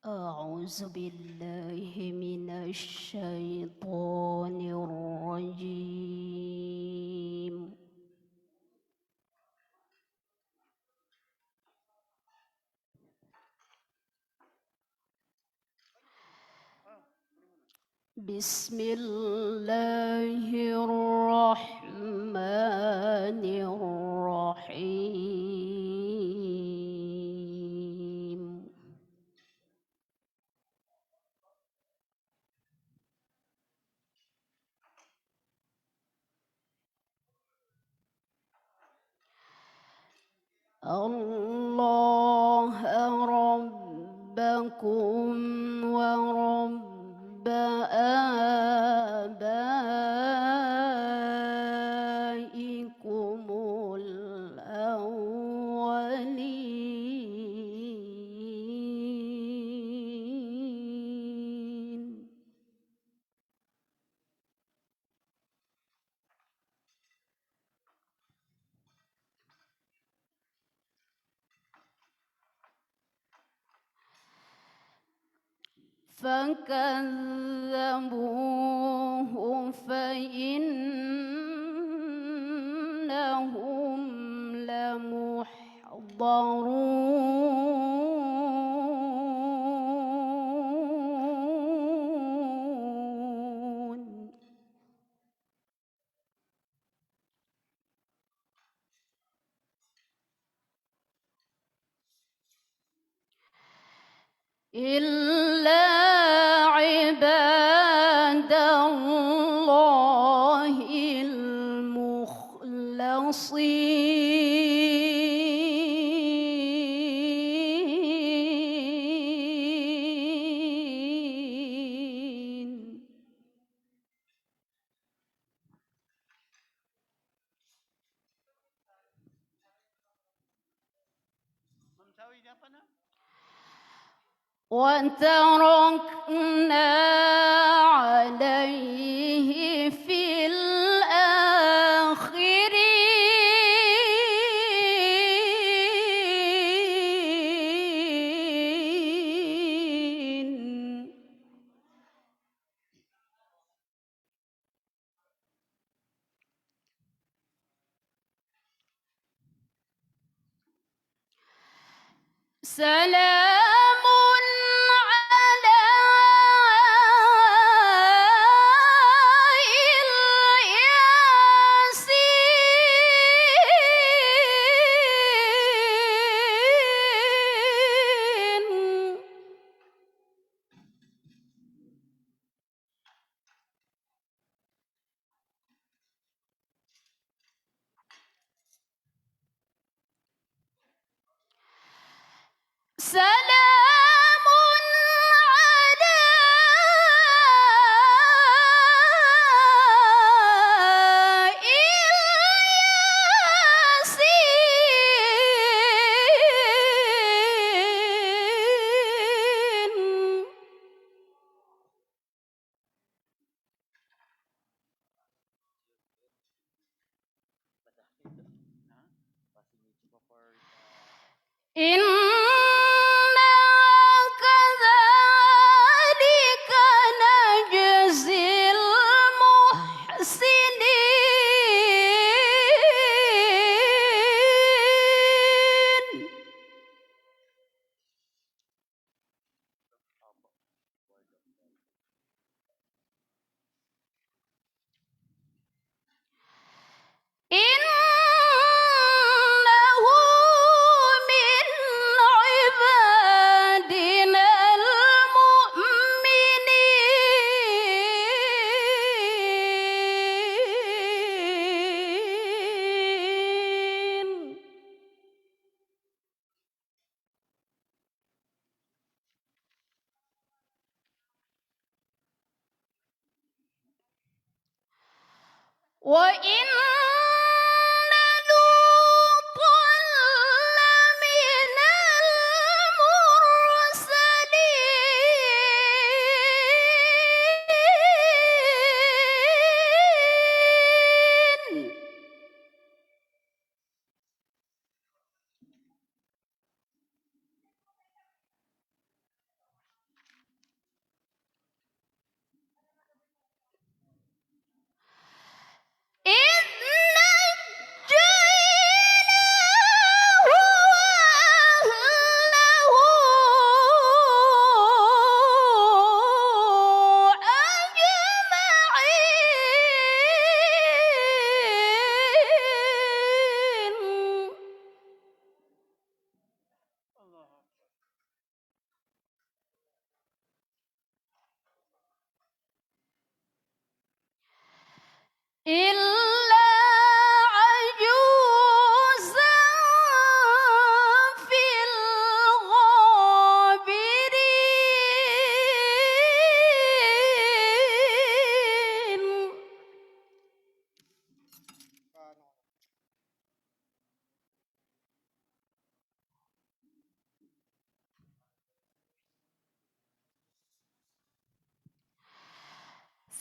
أعوذ بالله من الشيطان الرجيم. بسم الله الرحمن الرحيم. الله ربكم ورب آبائكم الأولين. فكذبوه فإنهم لمحضرون. إلا عباد الله المخلصين. وتركنا عليه في الآخرين. سلام على الياسين. سلام على الياسين. إنا كذلك نجزي المحسنين. إنه من عبادنا المؤمنين. وإن لوطا لمن المرسلين.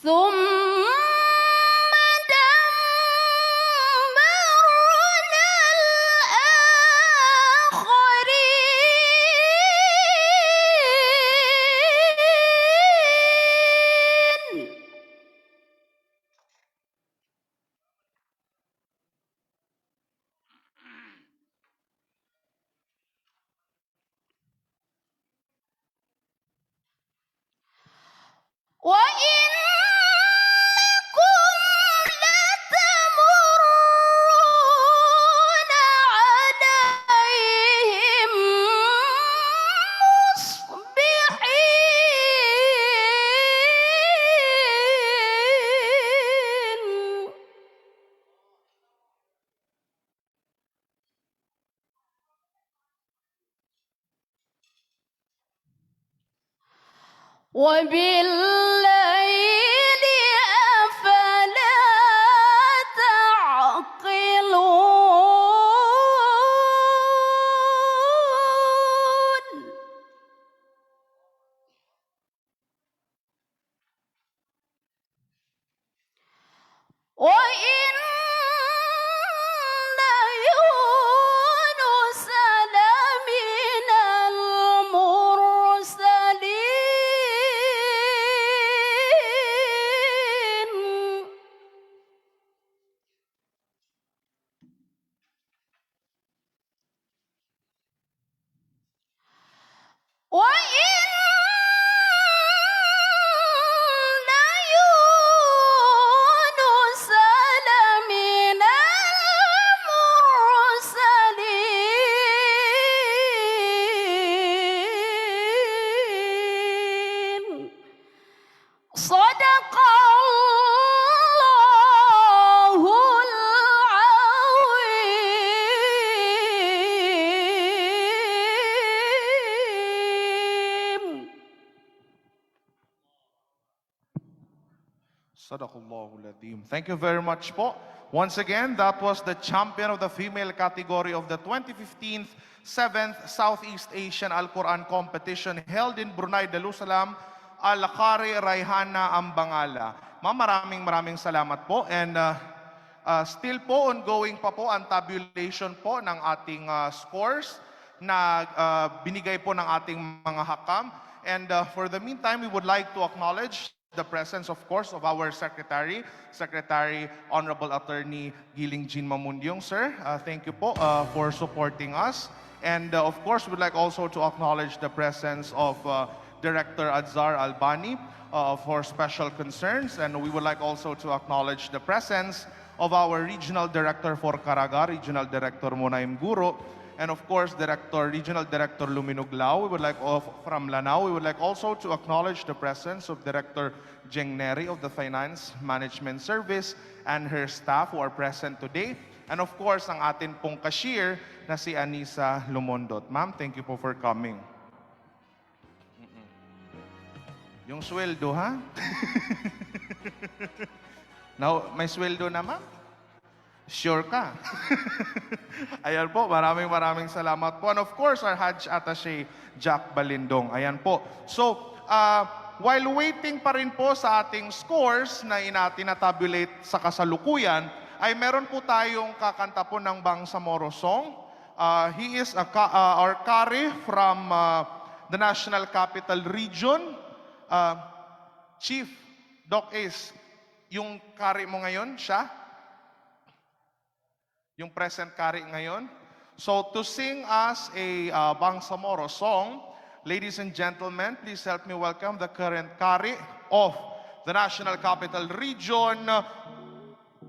ثم دمرنا الآخرين وإنكم لتمرون عليهم مصبحين وبالليل أفلا تعقلون وإن يونس لمن المرسلين وإن يونس لمن المرسلين صدق الله العظيم. Sadaqallahul Azim. Thank you very much po. Once again, that was the champion of the female category of the 2015 7th Southeast Asian Al-Quran competition held in Brunei Darussalam, Al-Qari Raihana Ambangala. Ma'am, maraming salamat po. And still po, ongoing pa po ang tabulation po ng ating scores na binigay po ng ating mga hakam. And for the meantime, we would like to acknowledge the presence, of course, of our Secretary Honorable Attorney Giling Jean Mamundyong. Sir, thank you po for supporting us. And of course, we'd like also to acknowledge the presence of Director Adzar Albani for special concerns. And we would like also to acknowledge the presence of our Regional Director for Caraga, Regional Director Monaim Guro, and of course, Regional Director Luminug Lao. We would like from Lanao. We would like also to acknowledge the presence of Director Jeng Neri of the Finance Management Service and her staff who are present today. And of course, ang atin pong cashier na si Anisa Lumondot. Ma'am, thank you po for coming. Yung sweldo, ha? Now, may sweldo na, ma'am? Sure ka? Ayan po, maraming salamat po. And of course, our Hajj Attaché, Jack Balindong. Ayan po. So, while waiting pa rin po sa ating scores na tinatabulate sa kasalukuyan, ay meron po tayong kakanta po ng Bangsamoro song. He is our Qari from the National Capital Region. Chief, Doc Ace, yung Qari mo ngayon, siya? Yung present Qari ngayon. So to sing us a Bangsamoro song, ladies and gentlemen, please help me welcome the current Qari of the National Capital Region,